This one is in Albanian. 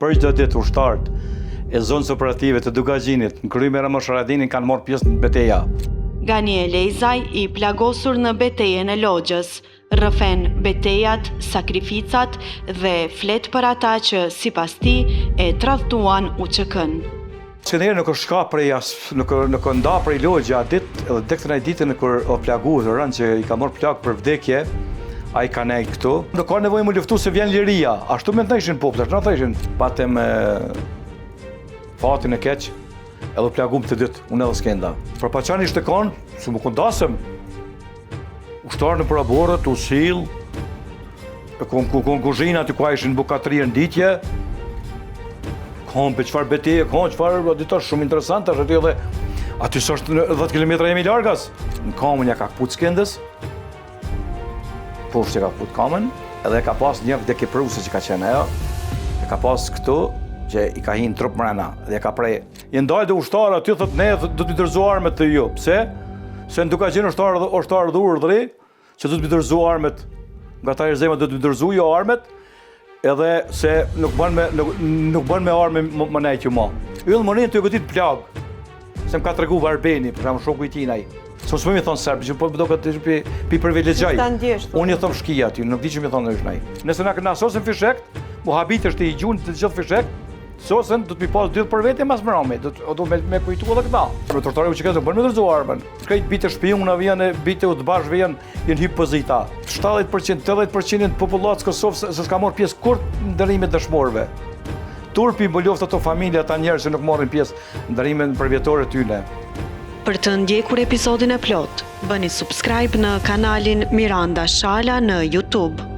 për çdo ditë ushtarët e zonës operative të Dugaxhinit në krye me Ramosh Haradinin kanë marrë pjesë në betejë. Gani Elejzaj i plagosur në betejën e Logjës, rrëfen betejat, sakrificat dhe flet për ata që sipas tij e tradhtuan UÇK-n. Skënderë nuk është shka prej nuk nda prej Logja ditë edhe dektën ai ditën kur o plaguar rënë që i ka marrë plagë për vdekje, ai ka nejt këtu. Nuk ka nevojë më luftu se vjen liria. Ashtu më thëshin popullat, na thëshin patëm fatin e keq, edhe plagum të dytë, unë edhe skenda. Për paçani ishte kon, se më kundasëm. Ushtarë në praborët, u sill, kuzhina aty ku ishin bukatëri në ditje. Për çfarë betejë, çfarë ditash shumë interesante, është aty edhe aty s'është 10 kilometra jemi largas. Në kamën ja ka kaput skendës. Poshtë ka kaput kamën, edhe ka pas një vdekje pruse që ka qenë ajo. E ka pas këtu që i ka hinë trup mrena dhe ka prej. I ndaj dhe ushtarë aty thotë ne do të dërzo armët të ju. Pse? Se në Dugaxhin ushtarë dhe urdhri që do të dërzo armët. Nga ta Erzema do të dërzo jo armët. Edhe se nuk bën me armë më nejtë ju ma. Yllë më rinë të gotit plagë, se më ka tregu Varbeni, për shumë shoku i tina i. Se më mi thonë serbë, që po do këtë pi privilegjaj. Unë i thonë shkija aty, nuk di që mi thonë në është nej. Nëse na sosën fishekt, mu habit është i gjunë të gjithë fishekt, sosën do të pi pas dytë për vete mas mërami, do me kujtu edhe këta. Për tortore u që këtë nuk bën me dërzu armën. Krejt bitë shpiuna vjen, bitë u të bashkë vjen, jenë hypë pozita. 70%, 80% të popullatës Kosovë se s'ka marrë pjesë kur në ndërrimet dëshmorëve. Turpi më loftë ato familje, ata njerëz që nuk marrin pjesë në ndërrimet përvjetore tyne. Për të ndjekur episodin e plot, bëni subscribe në kanalin Miranda Shala në YouTube.